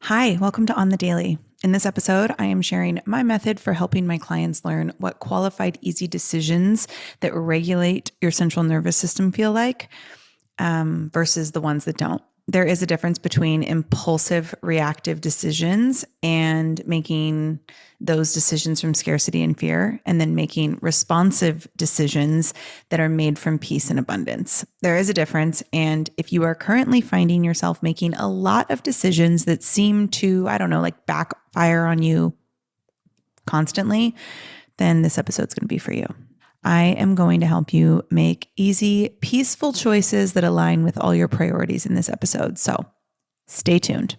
Hi, welcome to On the Daily. In this episode, I am sharing my method for helping my clients learn what qualified, easy decisions that regulate your central nervous system feel like versus the ones that don't. There is a difference between impulsive, reactive decisions and making those decisions from scarcity and fear, and then making responsive decisions that are made from peace and abundance. There is a difference. And if you are currently finding yourself making a lot of decisions that seem to, like backfire on you constantly, then this episode's going to be for you. I am going to help you make easy, peaceful choices that align with all your priorities in this episode. So stay tuned.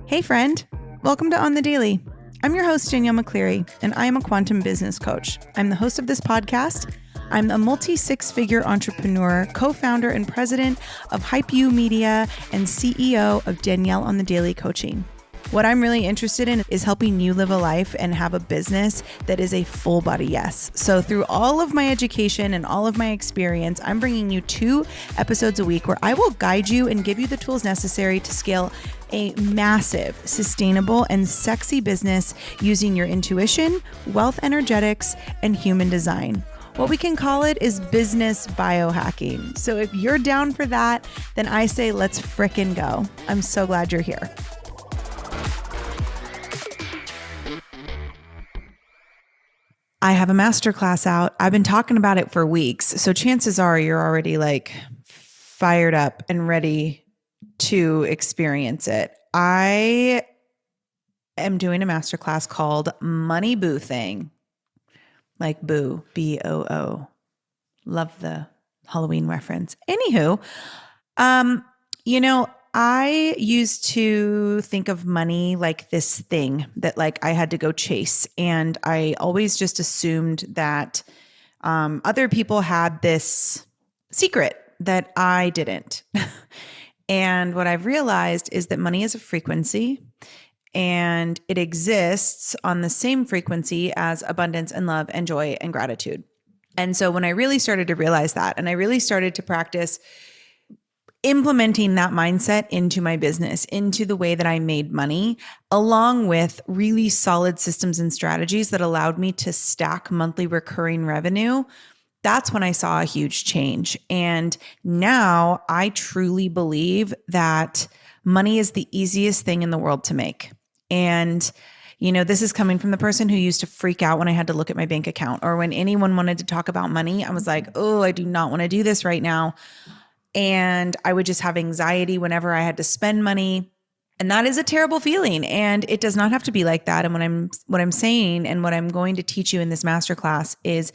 Hey, friend. Welcome to On the Daily. I'm your host, Danielle McCleary, and I am a quantum business coach. I'm the host of this podcast. I'm a multi-six-figure entrepreneur, co-founder and president of Hype You Media, and CEO of Danielle on the Daily Coaching. What I'm really interested in is helping you live a life and have a business that is a full body yes. So through all of my education and all of my experience, I'm bringing you 2 episodes a week where I will guide you and give you the tools necessary to scale a massive, sustainable, and sexy business using your intuition, wealth energetics, and human design. What we can call it is business biohacking. So if you're down for that, then I say let's frickin' go. I'm so glad you're here. I have a masterclass out. I've been talking about it for weeks. So chances are you're already fired up and ready to experience it. I am doing a masterclass called Money Boo Thing. Like boo, B-O-O. Love the Halloween reference. Anywho, I used to think of money like this thing that I had to go chase. And I always just assumed that other people had this secret that I didn't. And what I've realized is that money is a frequency and it exists on the same frequency as abundance and love and joy and gratitude. And so when I really started to realize that, and I really started to practice implementing that mindset into my business, into the way that I made money, along with really solid systems and strategies that allowed me to stack monthly recurring revenue, that's when I saw a huge change. And now I truly believe that money is the easiest thing in the world to make. And this is coming from the person who used to freak out when I had to look at my bank account, or when anyone wanted to talk about money, I was like, oh, I do not want to do this right now. And I would just have anxiety whenever I had to spend money. And that is a terrible feeling. And it does not have to be like that. And what I'm saying and what I'm going to teach you in this masterclass is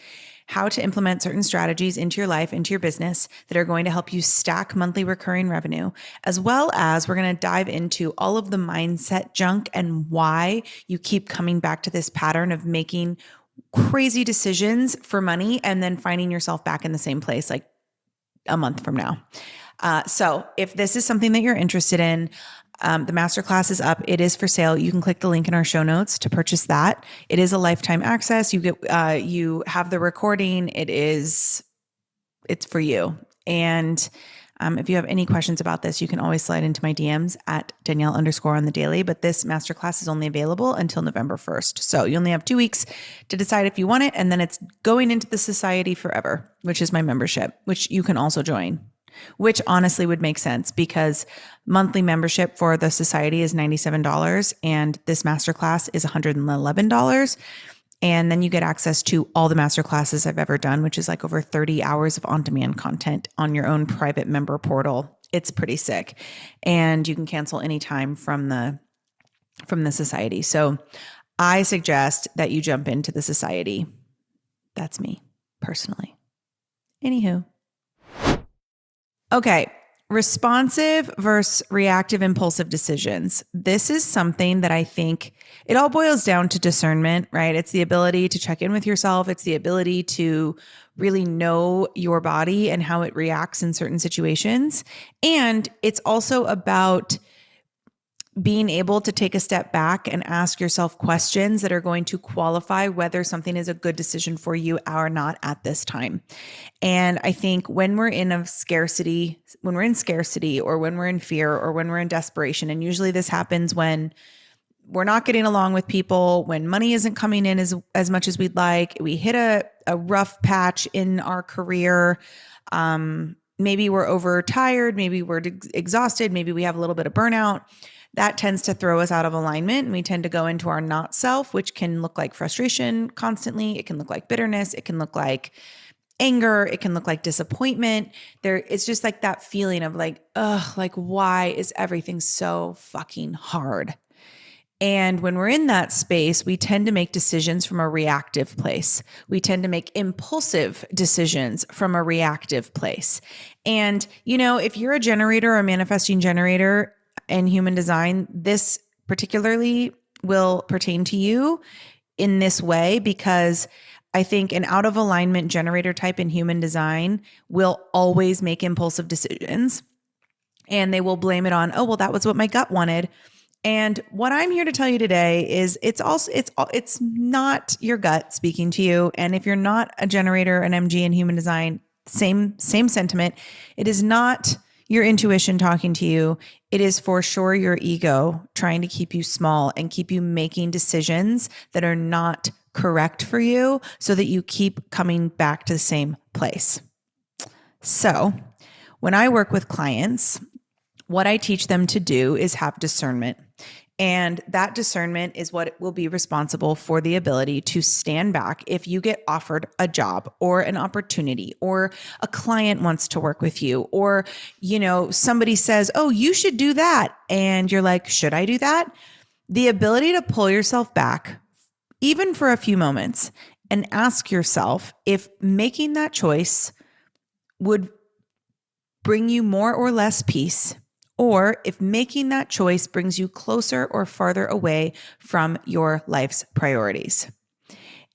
how to implement certain strategies into your life, into your business that are going to help you stack monthly recurring revenue, as well as we're going to dive into all of the mindset junk and why you keep coming back to this pattern of making crazy decisions for money and then finding yourself back in the same place a month from now. So if this is something that you're interested in, the masterclass is up. It is for sale. You can click the link in our show notes to purchase that. It is a lifetime access. You get, you have the recording. It's for you. And if you have any questions about this, you can always slide into my DMs at Danielle_on the daily. But this masterclass is only available until November 1st. So you only have 2 weeks to decide if you want it. And then it's going into the society forever, which is my membership, which you can also join, which honestly would make sense because monthly membership for the society is $97 and this masterclass is $111. And then you get access to all the masterclasses I've ever done, which is over 30 hours of on-demand content on your own private member portal. It's pretty sick. And you can cancel anytime from the society. So I suggest that you jump into the society. That's me personally. Anywho. Okay. Responsive versus reactive impulsive decisions. This is something that I think it all boils down to discernment, right? It's the ability to check in with yourself. It's the ability to really know your body and how it reacts in certain situations. And it's also about being able to take a step back and ask yourself questions that are going to qualify whether something is a good decision for you or not at this time. And I think when we're in scarcity or when we're in fear or when we're in desperation, and usually this happens when we're not getting along with people, when money isn't coming in as much as we'd like, we hit a rough patch in our career. Maybe we're overtired, maybe we're exhausted, maybe we have a little bit of burnout. That tends to throw us out of alignment, and we tend to go into our not self, which can look like frustration constantly. It can look like bitterness. It can look like anger. It can look like disappointment. It's just like that feeling of like, ugh, like why is everything so fucking hard? And when we're in that space, we tend to make decisions from a reactive place. We tend to make impulsive decisions from a reactive place. And, if you're a generator or a manifesting generator in human design, this particularly will pertain to you in this way, because I think an out of alignment generator type in human design will always make impulsive decisions, and they will blame it on, oh, well, that was what my gut wanted. And what I'm here to tell you today is it's not your gut speaking to you. And if you're not a generator, an MG in human design, same sentiment. It is not your intuition talking to you. It is for sure your ego trying to keep you small and keep you making decisions that are not correct for you so that you keep coming back to the same place. So when I work with clients, what I teach them to do is have discernment. And that discernment is what will be responsible for the ability to stand back if you get offered a job or an opportunity, or a client wants to work with you, or, somebody says, oh, you should do that. And you're like, should I do that? The ability to pull yourself back, even for a few moments, and ask yourself if making that choice would bring you more or less peace, or if making that choice brings you closer or farther away from your life's priorities.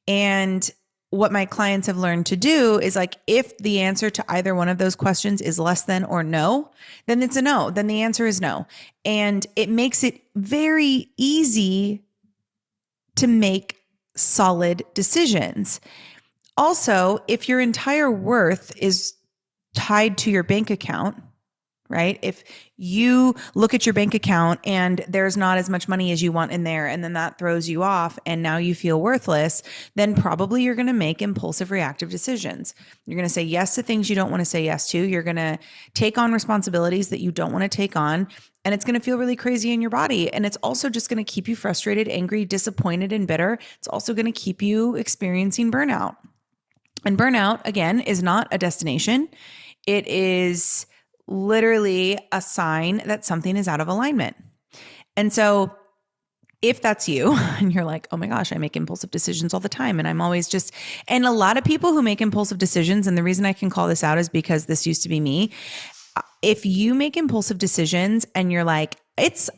And what my clients have learned to do is, like, if the answer to either one of those questions is less than or no, then it's a no. Then the answer is no. And it makes it very easy to make solid decisions. Also, if your entire worth is tied to your bank account, right? If you look at your bank account and there's not as much money as you want in there, and then that throws you off and now you feel worthless, then probably you're going to make impulsive reactive decisions. You're going to say yes to things you don't want to say yes to. You're going to take on responsibilities that you don't want to take on, and it's going to feel really crazy in your body. And it's also just going to keep you frustrated, angry, disappointed, and bitter. It's also going to keep you experiencing burnout. And burnout, again, is not a destination. It is literally a sign that something is out of alignment. And so if that's you and you're like, oh my gosh, I make impulsive decisions all the time, and I'm always and a lot of people who make impulsive decisions, and the reason I can call this out is because this used to be me. If you make impulsive decisions and you're like,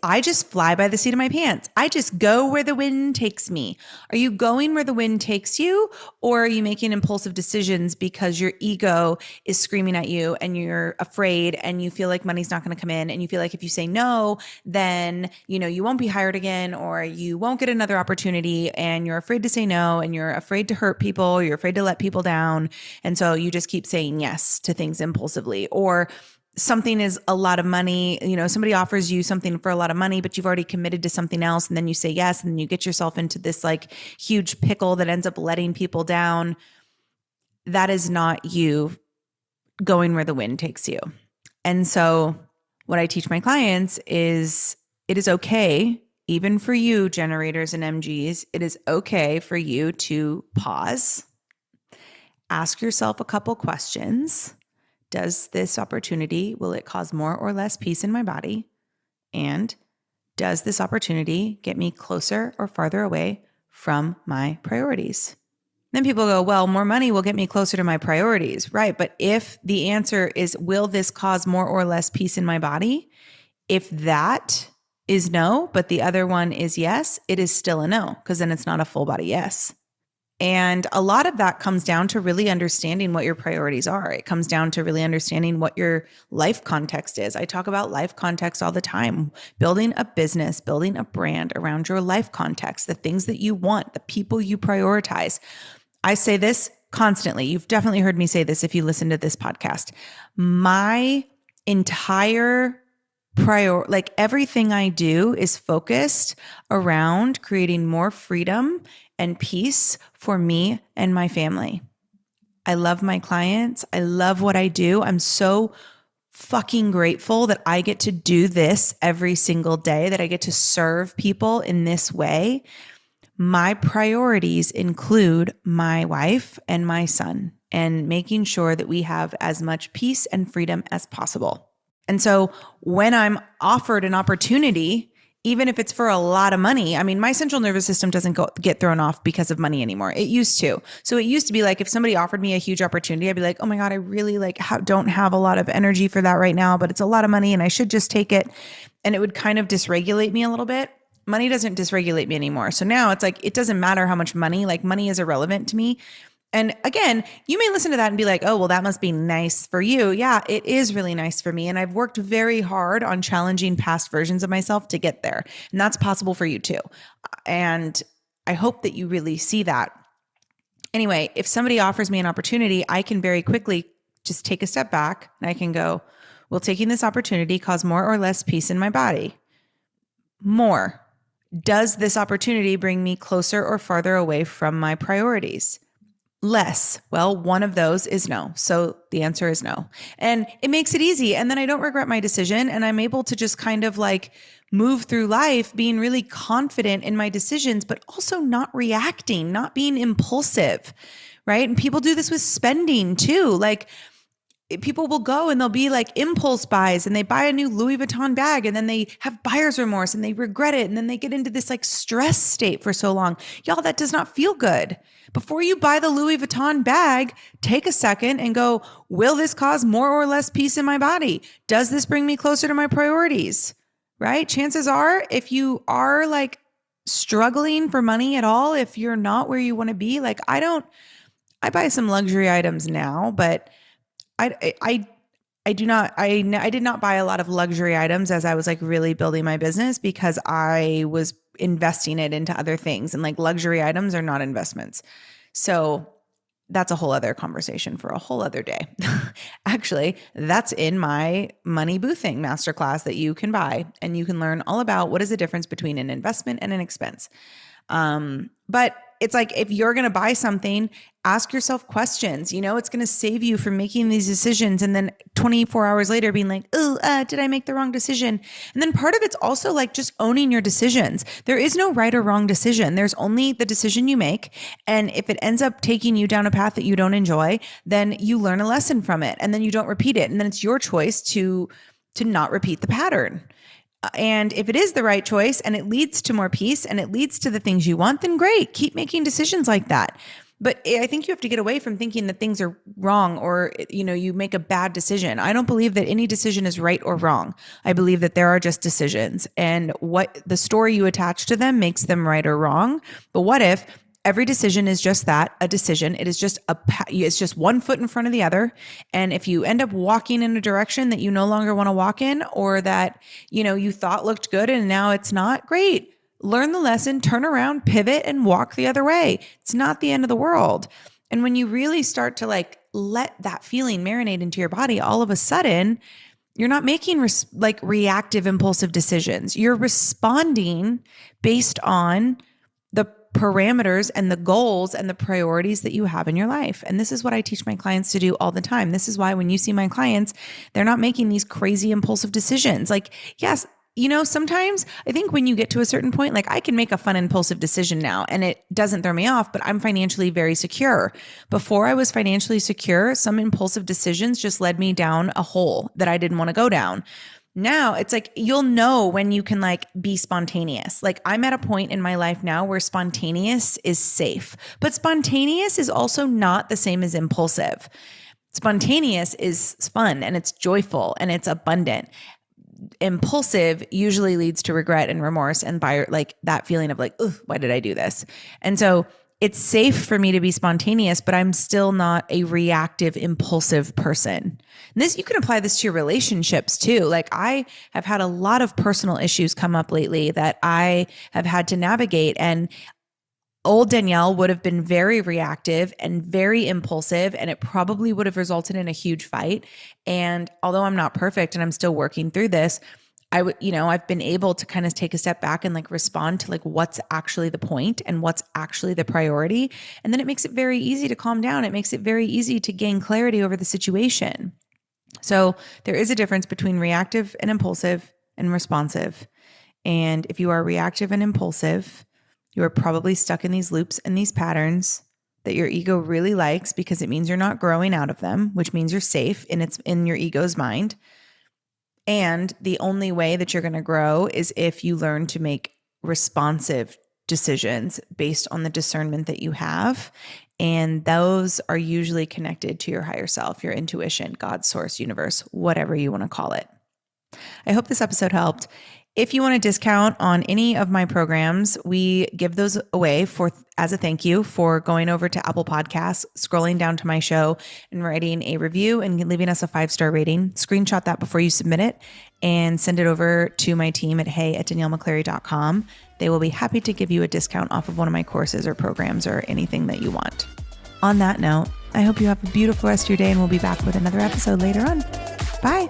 I just fly by the seat of my pants. I just go where the wind takes me. Are you going where the wind takes you? Or are you making impulsive decisions because your ego is screaming at you and you're afraid and you feel like money's not going to come in, and you feel like if you say no, then, you won't be hired again, or you won't get another opportunity, and you're afraid to say no, and you're afraid to hurt people, you're afraid to let people down. And so you just keep saying yes to things impulsively. Or something is a lot of money, somebody offers you something for a lot of money, but you've already committed to something else, and then you say yes, and then you get yourself into this like huge pickle that ends up letting people down. That is not you going where the wind takes you. And so what I teach my clients is it is okay, even for you generators and MGs, it is okay for you to pause, ask yourself a couple questions. Does this opportunity, will it cause more or less peace in my body? And does this opportunity get me closer or farther away from my priorities? Then people go, well, more money will get me closer to my priorities, right? But if the answer is, will this cause more or less peace in my body? If that is no, but the other one is yes, it is still a no, because then it's not a full body yes. And a lot of that comes down to really understanding what your priorities are. It comes down to really understanding what your life context is. I talk about life context all the time. Building a business, building a brand around your life context, the things that you want, the people you prioritize. I say this constantly. You've definitely heard me say this if you listen to this podcast. My entire like everything I do is focused around creating more freedom and peace for me and my family. I love my clients. I love what I do. I'm so fucking grateful that I get to do this every single day, that I get to serve people in this way. My priorities include my wife and my son and making sure that we have as much peace and freedom as possible. And so when I'm offered an opportunity, even if it's for a lot of money, I mean, my central nervous system doesn't get thrown off because of money anymore. It used to. So it used to be like, if somebody offered me a huge opportunity, I'd be like, oh my God, I really don't have a lot of energy for that right now, but it's a lot of money and I should just take it. And it would kind of dysregulate me a little bit. Money doesn't dysregulate me anymore. So now it's like, it doesn't matter how much money, like money is irrelevant to me. And again, you may listen to that and be like, oh, well, that must be nice for you. Yeah, it is really nice for me. And I've worked very hard on challenging past versions of myself to get there. And that's possible for you too. And I hope that you really see that. Anyway, if somebody offers me an opportunity, I can very quickly just take a step back and I can go, will taking this opportunity cause more or less peace in my body? More. Does this opportunity bring me closer or farther away from my priorities? Less. Well, one of those is no. So the answer is no. And it makes it easy. And then I don't regret my decision. And I'm able to just kind of like move through life being really confident in my decisions, but also not reacting, not being impulsive, right? And people do this with spending too. Like people will go and they'll be like impulse buys and they buy a new Louis Vuitton bag and then they have buyer's remorse and they regret it. And then they get into this like stress state for so long. Y'all, that does not feel good. Before you buy the Louis Vuitton bag, take a second and go, will this cause more or less peace in my body? Does this bring me closer to my priorities? Right? Chances are, if you are like struggling for money at all, if you're not where you want to be, like I buy some luxury items now, but I did not buy a lot of luxury items as I was like really building my business because I was investing it into other things, and like luxury items are not investments. So that's a whole other conversation for a whole other day. Actually, that's in my money boothing masterclass that you can buy, and you can learn all about what is the difference between an investment and an expense. But it's like, if you're going to buy something, ask yourself questions. You know, it's going to save you from making these decisions and then 24 hours later being like, oh, did I make the wrong decision? And then part of it's also like just owning your decisions. There is no right or wrong decision. There's only the decision you make. And if it ends up taking you down a path that you don't enjoy, then you learn a lesson from it and then you don't repeat it. And then it's your choice to not repeat the pattern. And if it is the right choice and it leads to more peace and it leads to the things you want, then great, keep making decisions like that. But I think you have to get away from thinking that things are wrong or, you know, you make a bad decision. I don't believe that any decision is right or wrong. I believe that there are just decisions, and what the story you attach to them makes them right or wrong. But what if every decision is just that, a decision? It is just it's just one foot in front of the other. And if you end up walking in a direction that you no longer want to walk in, or that, you know, you thought looked good and now it's not, great. Learn the lesson, turn around, pivot, and walk the other way. It's not the end of the world. And when you really start to like let that feeling marinate into your body, all of a sudden, you're not making reactive, impulsive decisions. You're responding based on the parameters and the goals and the priorities that you have in your life. And this is what I teach my clients to do all the time. This is why when you see my clients, they're not making these crazy impulsive decisions. Like, yes, you know, sometimes I think when you get to a certain point, like I can make a fun impulsive decision now and it doesn't throw me off, but I'm financially very secure. Before I was financially secure, some impulsive decisions just led me down a hole that I didn't want to go down. Now it's like, you'll know when you can like be spontaneous. Like I'm at a point in my life now where spontaneous is safe, but spontaneous is also not the same as impulsive. Spontaneous is fun and it's joyful and it's abundant. Impulsive usually leads to regret and remorse and by like that feeling of like, why did I do this? And so it's safe for me to be spontaneous, but I'm still not a reactive, impulsive person. And you can apply this to your relationships too. Like I have had a lot of personal issues come up lately that I have had to navigate, and old Danielle would have been very reactive and very impulsive, and it probably would have resulted in a huge fight. And although I'm not perfect and I'm still working through this, I've been able to kind of take a step back and like respond to like what's actually the point and what's actually the priority. And then it makes it very easy to calm down. It makes it very easy to gain clarity over the situation. So there is a difference between reactive and impulsive and responsive. And if you are reactive and impulsive, you are probably stuck in these loops and these patterns that your ego really likes, because it means you're not growing out of them, which means you're safe and it's in your ego's mind. And the only way that you're going to grow is if you learn to make responsive decisions based on the discernment that you have. And those are usually connected to your higher self, your intuition, God's source, universe, whatever you want to call it. I hope this episode helped. If you want a discount on any of my programs, we give those away as a thank you for going over to Apple Podcasts, scrolling down to my show and writing a review and leaving us a 5-star rating. Screenshot that before you submit it and send it over to my team at hey@daniellemcclary.com. They will be happy to give you a discount off of one of my courses or programs or anything that you want. On that note, I hope you have a beautiful rest of your day, and we'll be back with another episode later on. Bye.